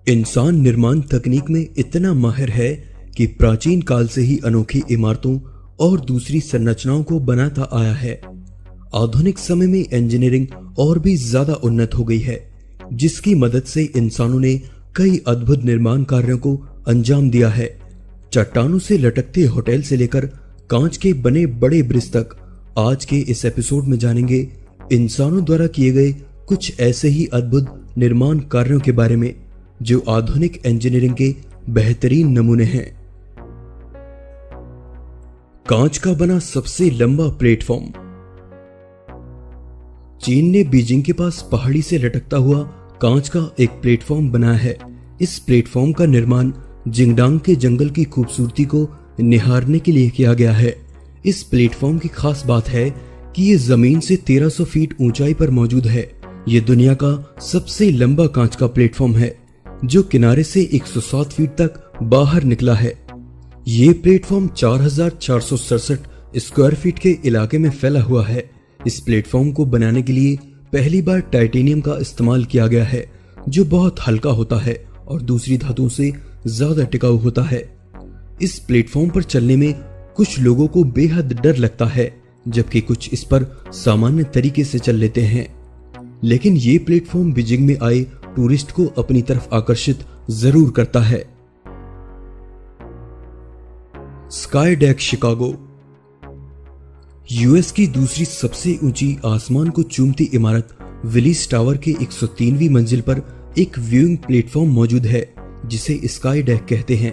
इंसान निर्माण तकनीक में इतना माहिर है कि प्राचीन काल से ही अनोखी इमारतों और दूसरी संरचनाओं को बनाता आया है। आधुनिक समय में इंजीनियरिंग और भी ज्यादा उन्नत हो गई है, जिसकी मदद से इंसानों ने कई अद्भुत निर्माण कार्यों को अंजाम दिया है। चट्टानों से लटकते होटल से लेकर कांच के बने बड़े ब्रिज तक आज के इस एपिसोड में जानेंगे इंसानों द्वारा किए गए कुछ ऐसे ही अद्भुत निर्माण कार्यों के बारे में जो आधुनिक इंजीनियरिंग के बेहतरीन नमूने हैं। कांच का बना सबसे लंबा प्लेटफॉर्म। चीन ने बीजिंग के पास पहाड़ी से लटकता हुआ कांच का एक प्लेटफॉर्म बनाया है। इस प्लेटफॉर्म का निर्माण जिंगडांग के जंगल की खूबसूरती को निहारने के लिए किया गया है। इस प्लेटफॉर्म की खास बात है कि ये जमीन से 1300 फीट ऊंचाई पर मौजूद है। ये दुनिया का सबसे लंबा कांच का प्लेटफॉर्म है जो किनारे से 107 फीट तक बाहर निकला है। ये प्लेटफॉर्म 4467 स्क्वायर फीट के इलाके में फैला हुआ है। इस प्लेटफॉर्म को बनाने के लिए पहली बार टाइटेनियम का इस्तेमाल किया गया है जो बहुत हल्का होता है और दूसरी धातुओं से ज्यादा टिकाऊ होता है। इस प्लेटफॉर्म पर चलने में कुछ लोगों को बेहद डर लगता है, जबकि कुछ इस पर सामान्य तरीके से चल लेते हैं। लेकिन ये प्लेटफॉर्म बीजिंग में आए टूरिस्ट को अपनी तरफ आकर्षित जरूर करता है। Sky deck Chicago. यूएस की दूसरी सबसे ऊंची आसमान को चूमती इमारत विलिस टावर के 103वीं मंजिल पर एक व्यूइंग प्लेटफॉर्म मौजूद है जिसे स्काई डेक कहते हैं।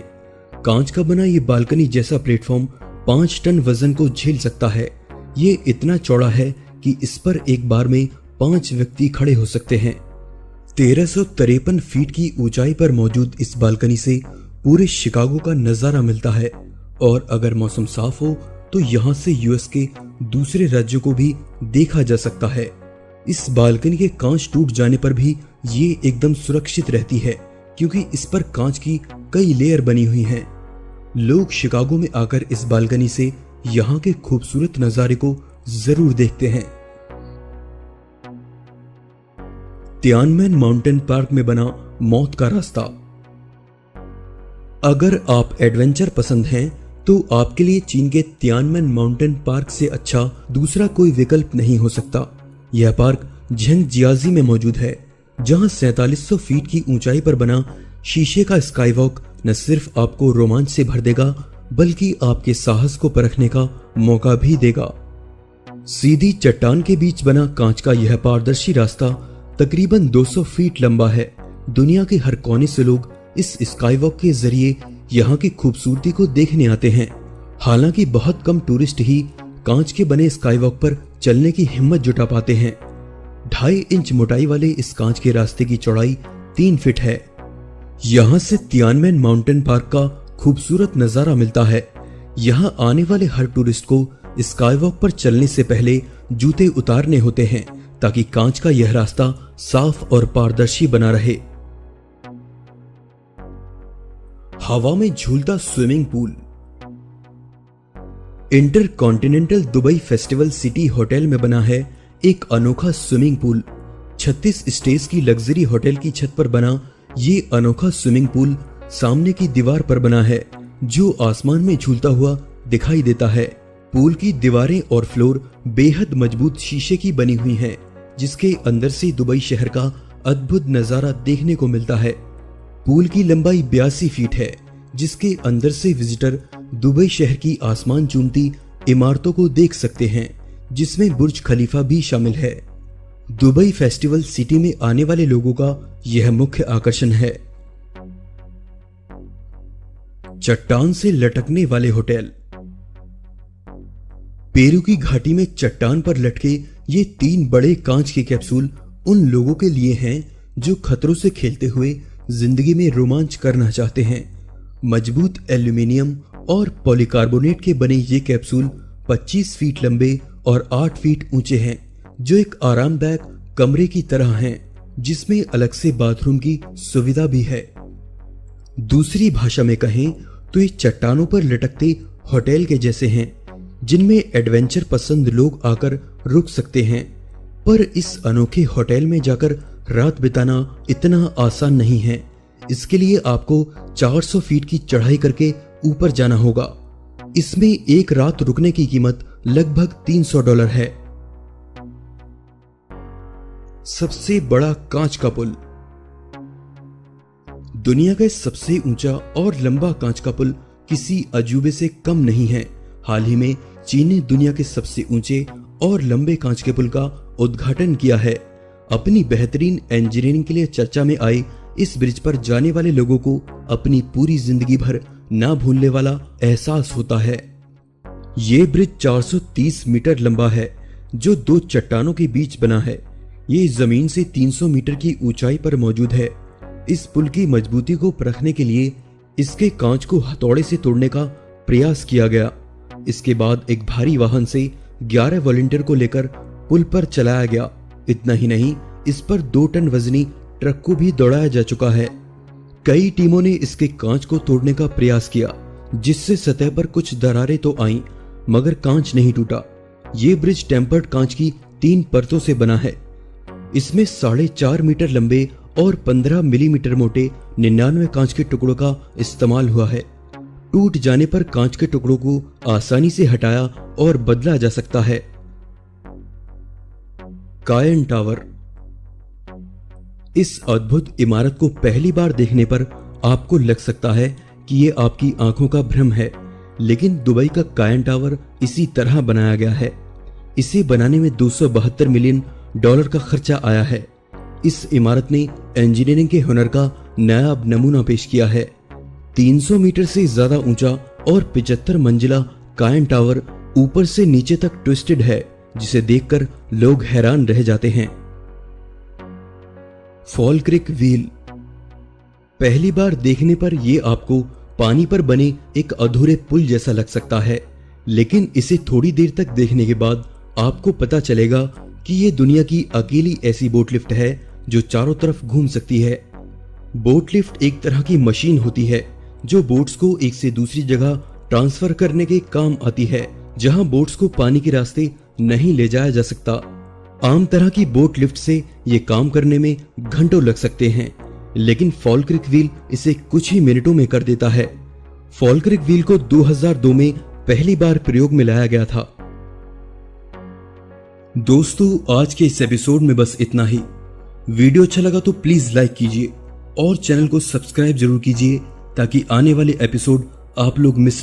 कांच का बना ये बालकनी जैसा प्लेटफॉर्म 5 टन वजन को झेल सकता है। ये इतना चौड़ा है कि इस पर एक बार में 5 व्यक्ति खड़े हो सकते हैं। 1353 फीट की ऊंचाई पर मौजूद इस बालकनी से पूरे शिकागो का नजारा मिलता है और अगर मौसम साफ हो तो यहाँ से यूएस के दूसरे राज्यों को भी देखा जा सकता है। इस बालकनी के कांच टूट जाने पर भी ये एकदम सुरक्षित रहती है क्योंकि इस पर कांच की कई लेयर बनी हुई हैं। लोग शिकागो में आकर इस बालकनी से यहाँ के खूबसूरत नजारे को जरूर देखते हैं। तियानमेन माउंटेन पार्क में बना मौत का रास्ता। अगर आप एडवेंचर पसंद हैं तो आपके लिए चीन के तियानमेन माउंटेन पार्क से अच्छा दूसरा कोई विकल्प नहीं हो सकता। यह पार्क झंगजियाजी में मौजूद है जहां 4700 फीट की ऊंचाई पर बना शीशे का स्काईवॉक न सिर्फ आपको रोमांच से भर देगा बल्कि आपके साहस को परखने का मौका भी देगा। सीधी चट्टान के बीच बना कांच का यह पारदर्शी रास्ता तकरीबन 200 फीट लंबा है। दुनिया के हर कोने से लोग इस स्काईवॉक के जरिए यहाँ की खूबसूरती को देखने आते हैं। हालांकि बहुत कम टूरिस्ट ही कांच के बने स्काईवॉक पर चलने की हिम्मत जुटा पाते हैं। 2.5 इंच मोटाई वाले इस कांच के रास्ते की चौड़ाई 3 फीट है। यहाँ से तियानमेन माउंटेन पार्क का खूबसूरत नजारा मिलता है। यहाँ आने वाले हर टूरिस्ट को स्काईवॉक पर चलने से पहले जूते उतारने होते हैं ताकि कांच का यह रास्ता साफ और पारदर्शी बना रहे। हवा में झूलता swimming pool. Intercontinental Dubai festival city hotel में बना है एक अनोखा स्विमिंग पूल। 36 स्टेज की लग्जरी होटल की छत पर बना ये अनोखा स्विमिंग पूल सामने की दीवार पर बना है जो आसमान में झूलता हुआ दिखाई देता है। पूल की दीवारें और फ्लोर बेहद मजबूत शीशे की बनी हुई हैं, जिसके अंदर से दुबई शहर का अद्भुत नजारा देखने को मिलता है। पूल की लंबाई 82 फीट है, जिसके अंदर से विजिटर दुबई शहर की आसमान चूमती इमारतों को देख सकते हैं, जिसमें बुर्ज खलीफा भी शामिल है। दुबई फेस्टिवल सिटी में आने वाले लोगों का यह मुख्य आकर्षण है। चट्टान से लटकने वाले होटल। पेरू की घाटी में चट्टान पर लटके ये 3 बड़े कांच के कैप्सूल उन लोगों के लिए हैं जो खतरों से खेलते हुए जिंदगी में रोमांच करना चाहते हैं। मजबूत एल्यूमिनियम और पॉलीकार्बोनेट के बने ये कैप्सूल 25 फीट लंबे और 8 फीट ऊंचे हैं, जो एक आरामदायक कमरे की तरह हैं, जिसमें अलग से बाथरूम की सुविधा भी है। दूसरी भाषा में कहें तो ये चट्टानों पर लटकते होटल के जैसे हैं, जिनमें एडवेंचर पसंद लोग आकर रुक सकते हैं। पर इस अनोखे होटल में जाकर रात बिताना इतना आसान नहीं है। इसके लिए आपको 400 फीट की चढ़ाई करके ऊपर जाना होगा। इसमें एक रात रुकने की कीमत लगभग $300 है। सबसे बड़ा कांच का पुल। दुनिया का सबसे ऊंचा और लंबा कांच का पुल किसी अजूबे से कम नहीं है। हाल ही में चीन ने दुनिया के सबसे ऊंचे और लंबे कांच के पुल का उद्घाटन किया है। अपनी बेहतरीन इंजीनियरिंग के लिए चर्चा में आई इस ब्रिज पर जाने वाले लोगों को अपनी पूरी जिंदगी भर ना भूलने वाला एहसास होता है। ये ब्रिज 430 मीटर लंबा है, जो दो चट्टानों के बीच बना है। ये जमीन से 300 मीटर की ऊंचाई पर मौजूद है। इस पुल की मजबूती को परखने के लिए इसके कांच को हथौड़े से तोड़ने का प्रयास किया गया। इसके बाद एक भारी वाहन से 11 वॉलंटियर को लेकर पुल पर चलाया गया। इतना ही नहीं, इस पर 2 टन वजनी ट्रक को भी दौड़ाया जा चुका है। कई टीमों ने इसके कांच को तोड़ने का प्रयास किया, जिससे सतह पर कुछ दरारें तो आईं, मगर कांच नहीं टूटा। ये ब्रिज टेम्पर्ड कांच की 3 परतों से बना है। इसमें 4.5 मीटर लंबे और 15 मिलीमीटर मोटे 99 कांच के टुकड़ों का इस्तेमाल हुआ है। टूट जाने पर कांच के टुकड़ों को आसानी से हटाया और बदला जा सकता है। कायन टावर। इस अद्भुत इमारत को पहली बार देखने पर आपको लग सकता है कि ये आपकी आंखों का भ्रम है, लेकिन दुबई का कायन टावर इसी तरह बनाया गया है। इसे बनाने में $272 मिलियन का खर्चा आया है। इस इमारत ने इंजीनियरिंग के हुनर का नायाब नमूना पेश किया है। 300 मीटर से ज्यादा ऊंचा और 75 मंजिला कायन टावर ऊपर से नीचे तक ट्विस्टेड है, जिसे देखकर लोग हैरान रह जाते हैं। फॉल क्रिक व्हील। पहली बार देखने पर यह आपको पानी पर बने एक अधूरे पुल जैसा लग सकता है, लेकिन इसे थोड़ी देर तक देखने के बाद आपको पता चलेगा कि यह दुनिया की अकेली ऐसी बोट लिफ्ट है जो चारों तरफ घूम सकती है। बोट लिफ्ट एक तरह की मशीन होती है जो बोट्स को एक से दूसरी जगह ट्रांसफर करने के काम आती है, जहां बोट्स को पानी के रास्ते नहीं ले जाया जा सकता। आम तरह की बोट लिफ्ट से ये काम करने में घंटों लग सकते हैं, लेकिन फॉल क्रिक व्हील इसे कुछ ही मिनटों में कर देता है। फॉल क्रिक व्हील को 2002 में पहली बार प्रयोग में लाया गया था। दोस्तों, आज के इस एपिसोड में बस इतना ही। वीडियो अच्छा लगा तो प्लीज लाइक कीजिए और चैनल को सब्सक्राइब जरूर कीजिए, ताकि आने वाले एपिसोड आप लोग मिस